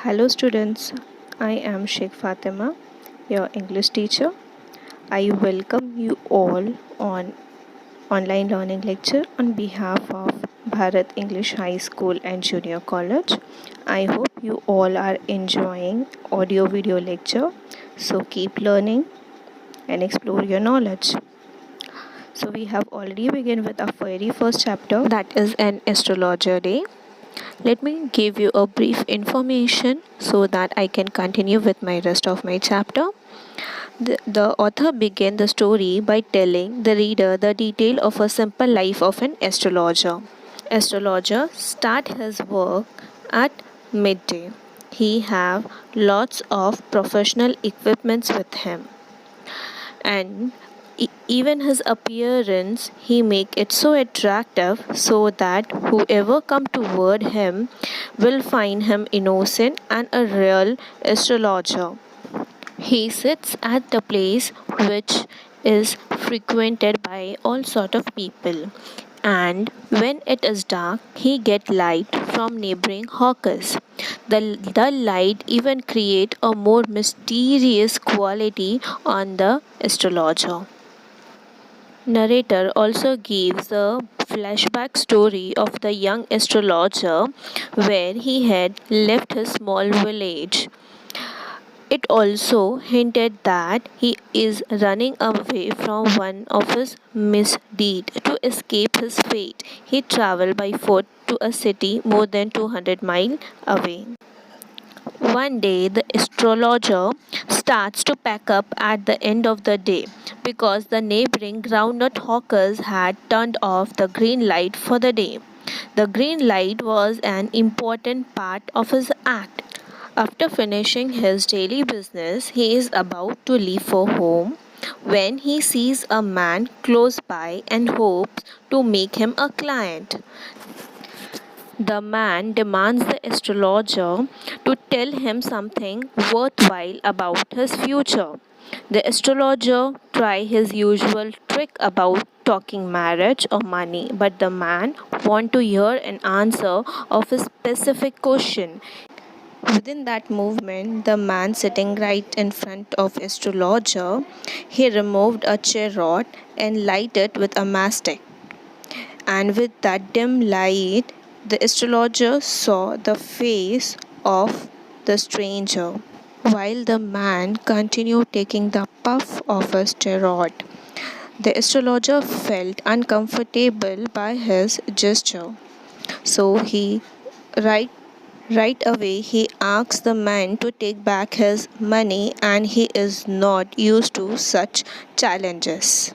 Hello students, I am Sheikh Fatima, your English teacher. I welcome you all on online learning lecture on behalf of Bharat English High School and Junior College. I hope you all are enjoying audio video lecture. So keep learning and explore your knowledge. So we have already begun with our very first chapter, that is an astrologer day. Let me give you a brief information so that I can continue with my rest of my chapter. The author began the story by telling the reader the detail of a simple life of an astrologer. Astrologer start his work at midday. He have lots of professional equipments with him, and even his appearance he make it so attractive so that whoever come toward him will find him innocent and a real astrologer. He sits at the place which is frequented by all sort of people, and when it is dark he get light from neighboring hawkers. The light even create a more mysterious quality on the astrologer. Narrator also gives a flashback story of the young astrologer where he had left his small village. It also hinted that he is running away from one of his misdeeds. To escape his fate, he traveled by foot to a city more than 200 miles away. One day, the astrologer starts to pack up at the end of the day because the neighboring groundnut hawkers had turned off the green light for the day. The green light was an important part of his act. After finishing his daily business, he is about to leave for home when he sees a man close by and hopes to make him a client. The man demands the astrologer to tell him something worthwhile about his future. The astrologer tries his usual trick about talking marriage or money, but the man wants to hear an answer of a specific question. Within that movement, the man sitting right in front of astrologer, he removed a chariot and lighted it with a mastic. And with that dim light, the astrologer saw the face of the stranger, while the man continued taking the puff of his chariot. The astrologer felt uncomfortable by his gesture, so right right away he asks the man to take back his money, and he is not used to such challenges.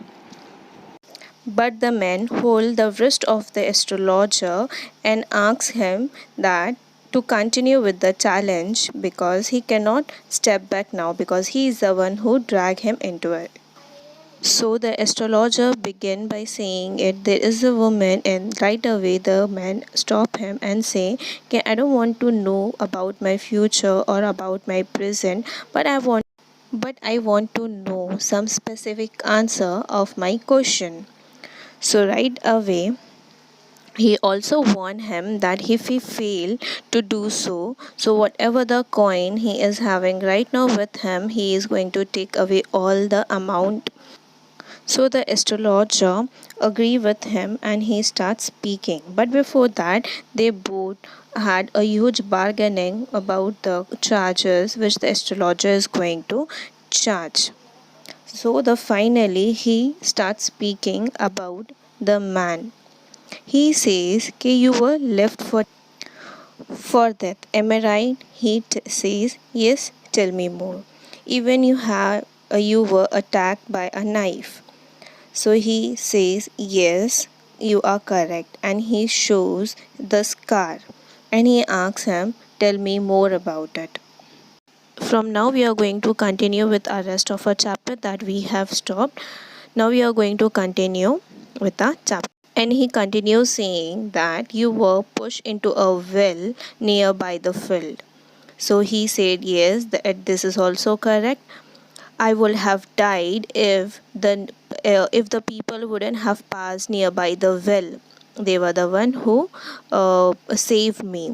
But the man hold the wrist of the astrologer and asks him that to continue with the challenge because he cannot step back now because he is the one who dragged him into it. So the astrologer began by saying it there is a woman, and right away the man stop him and say, okay, I don't want to know about my future or about my present, but I want to know some specific answer of my question. So right away he also warned him that if he fail to do so, so whatever the coin he is having right now with him, he is going to take away all the amount. So the astrologer agree with him and he starts speaking. But before that, they both had a huge bargaining about the charges which the astrologer is going to charge. So the finally he starts speaking about the man. He says, "Okay, you were left for death. Am I right?" He says, "Yes. Tell me more. Even you were attacked by a knife." So he says, "Yes, you are correct." And he shows the scar. And he asks him, "Tell me more about it." From now, we are going to continue with our rest of our chapter that we have stopped. Now, we are going to continue with our chapter. And he continues saying that you were pushed into a well nearby the field. So he said, "Yes, this is also correct. I would have died if the people wouldn't have passed nearby the well. They were the one who saved me."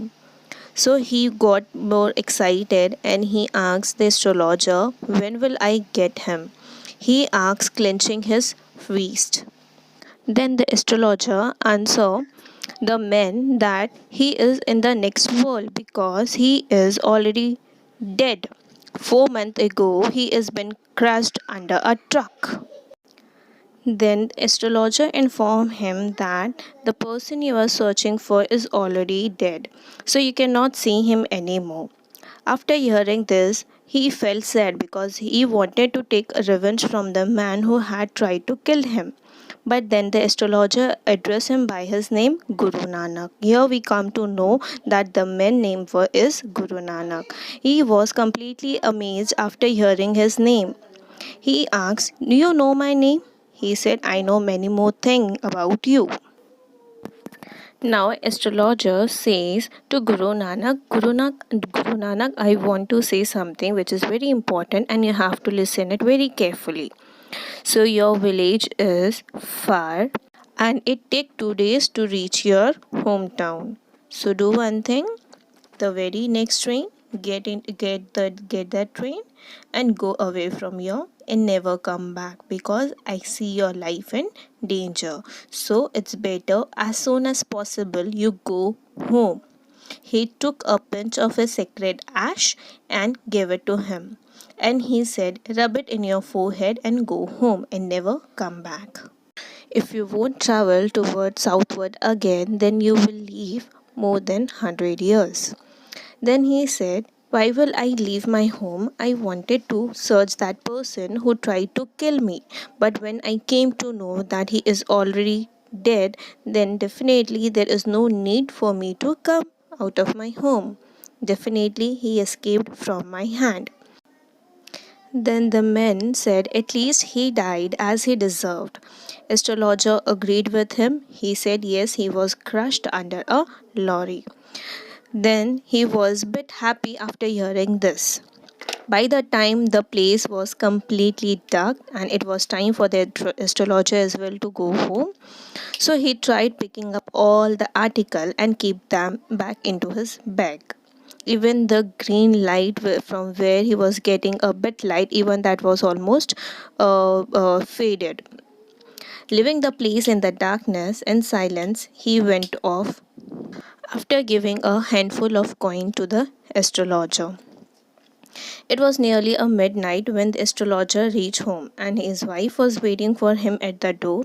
So he got more excited and he asked the astrologer, "When will I get him?" He asked, clenching his fist. Then the astrologer answered the man that he is in the next world because he is already dead. 4 months ago, he has been crushed under a truck. Then the astrologer informed him that the person you are searching for is already dead, so you cannot see him anymore. After hearing this, he felt sad because he wanted to take revenge from the man who had tried to kill him. But then the astrologer addressed him by his name, Guru Nanak. Here we come to know that the man name is Guru Nanak. He was completely amazed after hearing his name. He asked, "Do you know my name?" He said, "I know many more things about you." Now, astrologer says to Guru Nanak, I want to say something which is very important and you have to listen it very carefully. So, your village is far and it takes 2 days to reach your hometown. So, do one thing, the very next train, get that train and go away from here and never come back because I see your life in danger. So it's better as soon as possible you go home. He took a pinch of his sacred ash and gave it to him. And he said, "Rub it in your forehead and go home and never come back. If you won't travel toward southward again, then you will live more than 100 years." Then he said, "Why will I leave my home? I wanted to search that person who tried to kill me. But when I came to know that he is already dead, then definitely there is no need for me to come out of my home. Definitely he escaped from my hand." Then the men said, "At least he died as he deserved." Astrologer agreed with him. He said, "Yes, he was crushed under a lorry." Then he was a bit happy after hearing this. By the time the place was completely dark and it was time for the astrologer as well to go home, so he tried picking up all the article and keep them back into his bag. Even the green light from where he was getting a bit light, even that was almost faded. Leaving the place in the darkness and silence, he went off after giving a handful of coin to the astrologer. It was nearly a midnight when the astrologer reached home, and his wife was waiting for him at the door.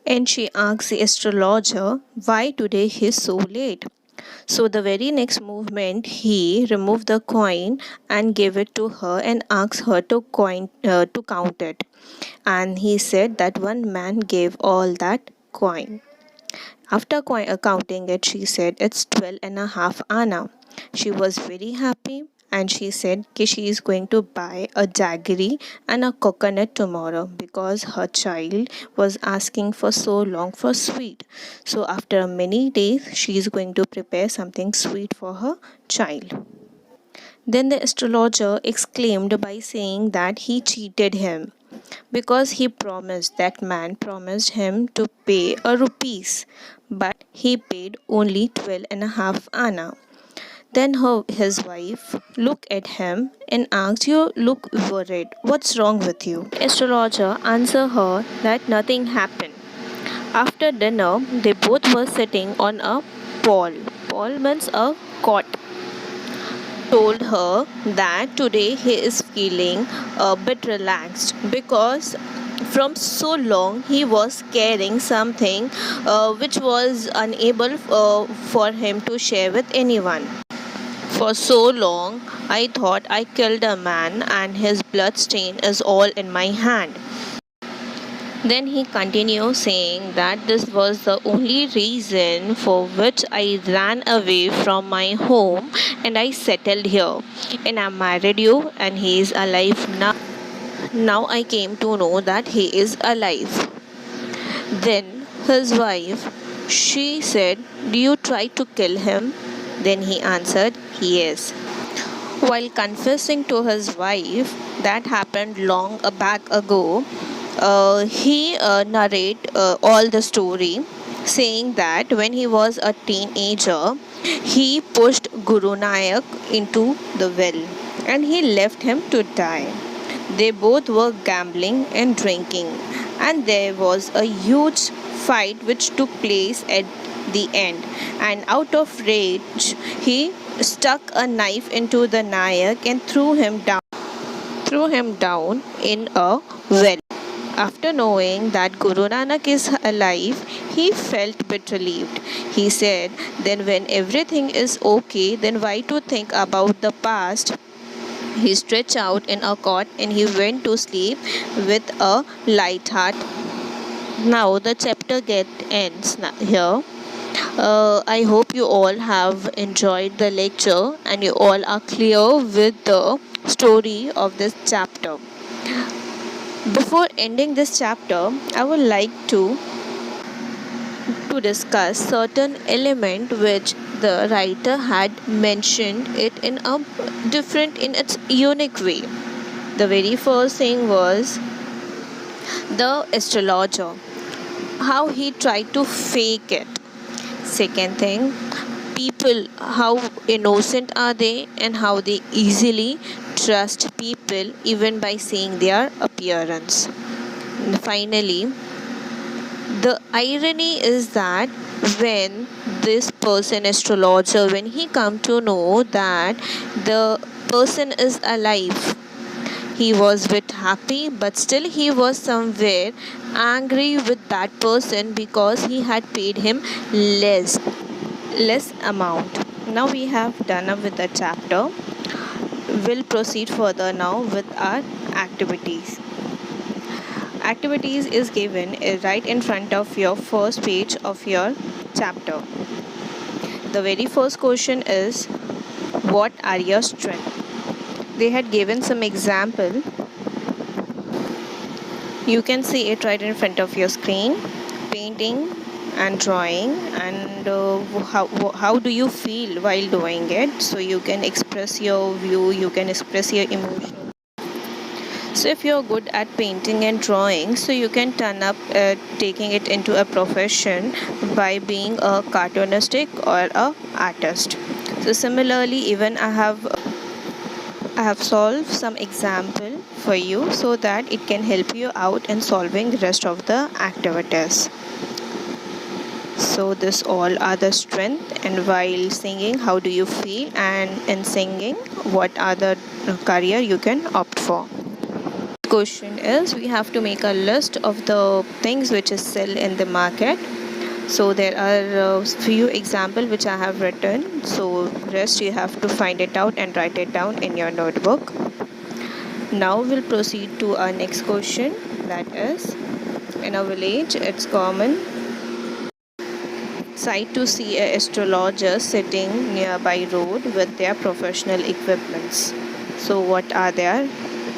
And she asked the astrologer why today he is so late. So the very next movement, he removed the coin and gave it to her and asked her to count it. And he said that one man gave all that coin. After counting it, she said it's 12 and a half anna. She was very happy and she said she is going to buy a jaggery and a coconut tomorrow because her child was asking for so long for sweet. So after many days, she is going to prepare something sweet for her child. Then the astrologer exclaimed by saying that he cheated him because that man promised him to pay a rupees, but he paid only 12 and a half anna. Then his wife looked at him and asked, "You look worried. What's wrong with you?" Astrologer answered her that nothing happened. After dinner, they both were sitting on a pole. Pole means a cot. Told her that today he is feeling a bit relaxed because from so long he was carrying something which was unable for him to share with anyone. For so long, I thought I killed a man and his blood stain is all in my hand. Then he continued saying that this was the only reason for which I ran away from my home and I settled here. And I married you and he is alive now. Now I came to know that he is alive. Then his wife, she said, "Do you try to kill him?" Then he answered, "Yes." While confessing to his wife that happened long back ago, he narrate all the story, saying that when he was a teenager, He pushed Guru Nanak into the well and he left him to die. They both were gambling and drinking, and there was a huge fight which took place at the end. And out of rage, he stuck a knife into the Nayak and threw him down in a well. After knowing that Guru Nanak is alive, he felt a bit relieved. He said, then when everything is okay, then why to think about the past? He stretched out in a cot and he went to sleep with a light heart. Now the chapter ends here. I hope you all have enjoyed the lecture and you all are clear with the story of this chapter. Before ending this chapter, I would like to discuss certain element which the writer had mentioned it in a different in its unique way. The very first thing was the astrologer, how he tried to fake it. Second thing, people, how innocent are they and how they easily trust people even by seeing their appearance. And finally, the irony is that when this person astrologer, when he come to know that the person is alive, he was bit happy, but still he was somewhere angry with that person because he had paid him less amount. Now we have done up with the chapter. We'll proceed further now with our activities. Activities is given right in front of your first page of your chapter. The very first question is, what are your strengths? They had given some example. You can see it right in front of your screen. Painting and drawing, and how do you feel while doing it? So you can express your view, you can express your emotion. So if you're good at painting and drawing, so you can turn up taking it into a profession by being a cartoonistic or a artist. So similarly, even I have solved some example for you so that it can help you out in solving the rest of the activities. So this all are the strength, and while singing, how do you feel, and in singing, what are the career you can opt for? Question is, we have to make a list of the things which is sell in the market. So there are few example which I have written, so rest you have to find it out and write it down in your notebook. Now we'll proceed to our next question, that is, in a village it's common sight to see a astrologer sitting nearby road with their professional equipments. So what are their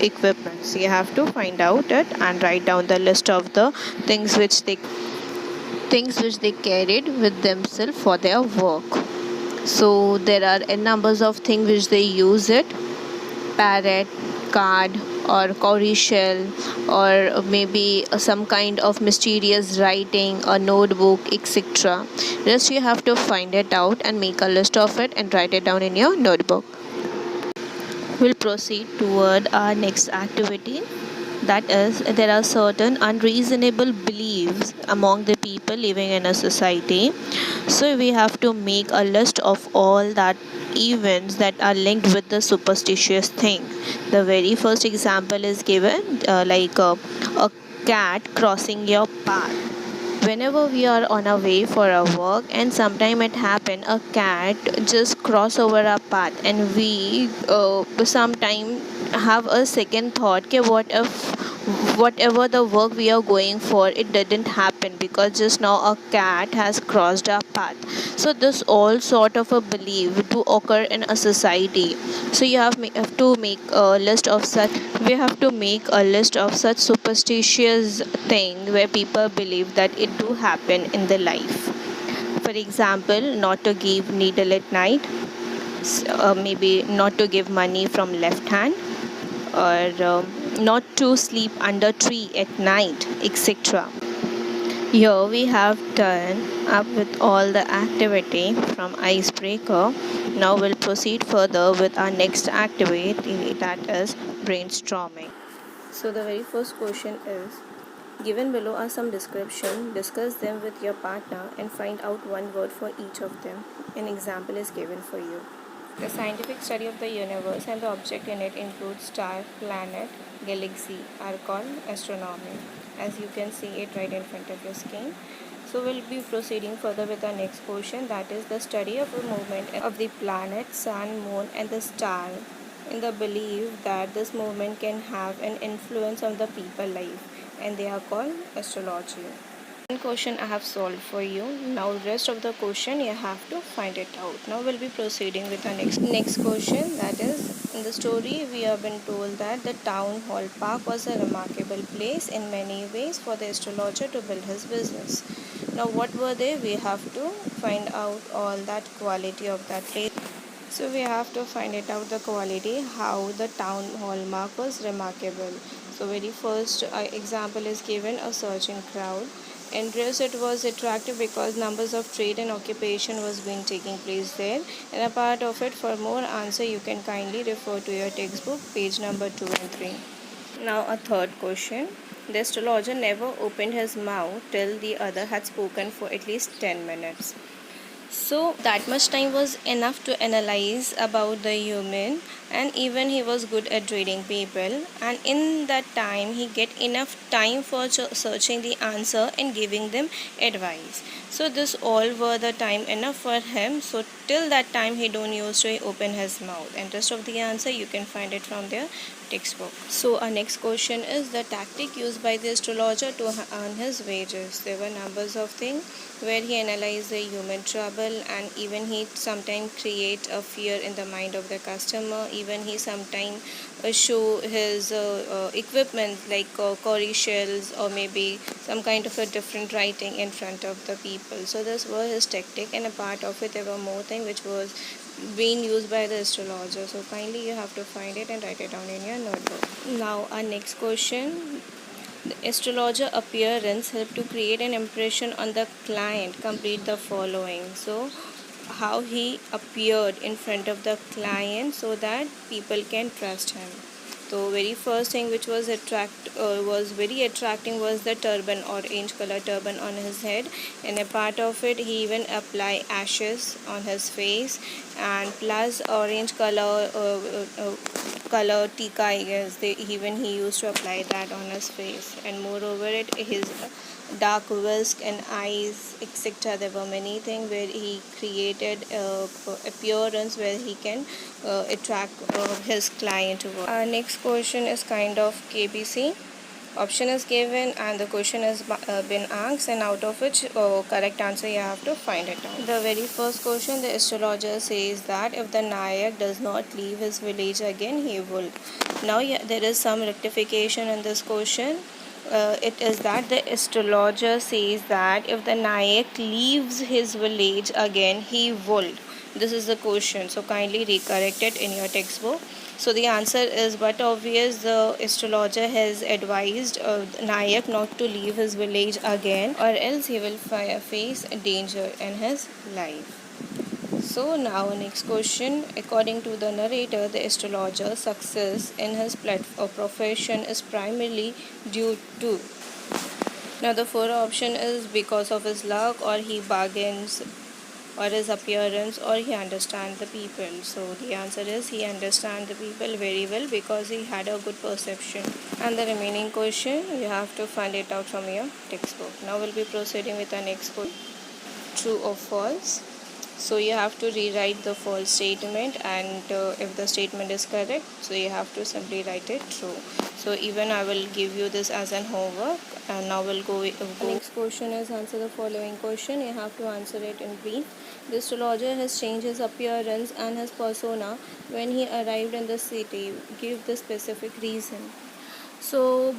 equipments? You have to find out it and write down the list of the things which they carried with themselves for their work. So there are n numbers of things which they use it: parrot, card, or cowrie shell, or maybe some kind of mysterious writing, a notebook, etc. Just you have to find it out and make a list of it and write it down in your notebook. We'll proceed toward our next activity. That is, there are certain unreasonable beliefs among the people living in a society. So we have to make a list of all that events that are linked with the superstitious thing. The very first example is given like a cat crossing your path. Whenever we are on our way for our work, and sometime it happen a cat just cross over our path, and we sometime have a second thought, okay, what if whatever the work we are going for, it didn't happen because just now a cat has crossed our path. So this all sort of a belief to occur in a society. So you have to make a list of such. We have to make a list of such superstitious thing where people believe that it do happen in the life. For example, not to give needle at night, maybe not to give money from left hand, or not to sleep under tree at night, etc. Here we have done up with all the activity from icebreaker. Now we'll proceed further with our next activity, that is brainstorming. So the very first question is, given below are some description, discuss them with your partner and find out one word for each of them. An example is given for you. The scientific study of the universe and the object in it includes star, planet, galaxy are called astronomy. As you can see it right in front of your screen. So we'll be proceeding further with our next question, that is the study of the movement of the planet, sun, moon and the star in the belief that this movement can have an influence on the people life, and they are called astrology. One question I have solved for you. Now rest of the question you have to find it out. Now we'll be proceeding with our next question, that is, in the story we have been told that the town hall park was a remarkable place in many ways for the astrologer to build his business. Now what were they? We have to find out all that quality of that place. So we have to find it out the quality, how the town hallmark was remarkable. So very first example is given, a surging crowd. Interest, it was attractive because numbers of trade and occupation was being taking place there. And a part of it, for more answer you can kindly refer to your textbook page number 2 and 3. Now a third question. The astrologer never opened his mouth till the other had spoken for at least 10 minutes. So that much time was enough to analyze about the human, and even he was good at reading people, and in that time he get enough time for searching the answer and giving them advice. So this all were the time enough for him. So till that time he don't used to open his mouth, and rest of the answer you can find it from their textbook. So our next question is the tactic used by the astrologer to earn his wages. There were numbers of things where he analyzed the human trouble, and even he sometimes create a fear in the mind of the customer. Even he sometimes show his equipment like cowrie shells or maybe some kind of a different writing in front of the people. So this was his tactic, and a part of it there were more things which was being used by the astrologer. So kindly you have to find it and write it down in your notebook. Now our next question, the astrologer appearance help to create an impression on the client. Complete the following. So how he appeared in front of the client so that people can trust him. So very first thing which was very attracting was the turban, orange color turban on his head, and a part of it he even apply ashes on his face, and plus orange color tika, I guess even he used to apply that on his face, and moreover it his dark whisk and eyes, etc. There were many things where he created appearance where he can attract his client to work. Our next question is kind of KBC. Option is given and the question has been asked, and out of which correct answer you have to find it out. The very first question, the astrologer says that if the Nayak does not leave his village again, he will. Now there is some rectification in this question. It is that the astrologer says that if the Nayak leaves his village again, he will. This is the question, so kindly recorrect it in your textbook. So the answer is but obvious. The astrologer has advised Nayak not to leave his village again, or else he will face danger in his life. So now next question, according to the narrator, the astrologer's success in his profession is primarily due to. Now the first option is because of his luck, or he bargains, or his appearance, or he understands the people. So the answer is he understands the people very well because he had a good perception. And the remaining question you have to find it out from your textbook. Now we'll be proceeding with our next question. True or false? So you have to rewrite the false statement, and if the statement is correct, so you have to simply write it true. So even I will give you this as an homework, and now we'll go. Next question is answer the following question. You have to answer it in brief. The astrologer has changed his appearance and his persona when he arrived in the city. Give the specific reason. So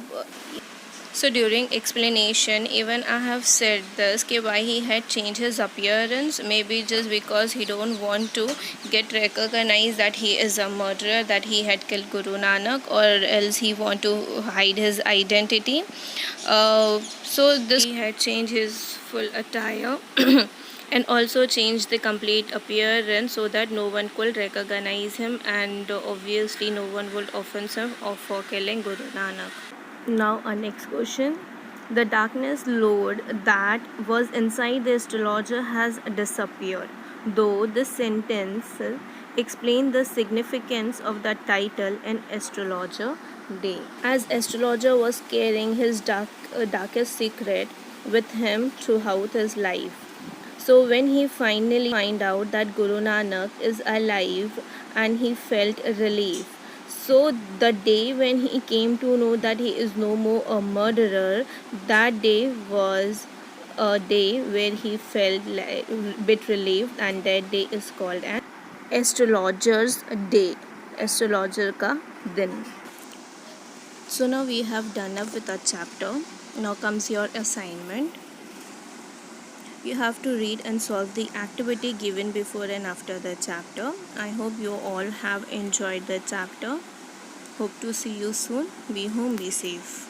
So during explanation, even I have said this कि why he had changed his appearance, maybe just because he don't want to get recognized that he is a murderer, that he had killed Guru Nanak, or else he want to hide his identity. So this he had changed his full attire and also changed the complete appearance so that no one could recognize him, and obviously no one would offend him for killing Guru Nanak. Now, our next question. The darkness lord that was inside the astrologer has disappeared, though the sentence explain the significance of the title in Astrologer Day. As astrologer was carrying his darkest secret with him throughout his life. So when he finally find out that Guru Nanak is alive, and he felt relief. So the day when he came to know that he is no more a murderer, that day was a day where he felt like bit relieved, and that day is called an astrologer's day. Astrologer ka din. So now we have done up with our chapter. Now comes your assignment. You have to read and solve the activity given before and after the chapter. I hope you all have enjoyed the chapter. Hope to see you soon. Be home, be safe.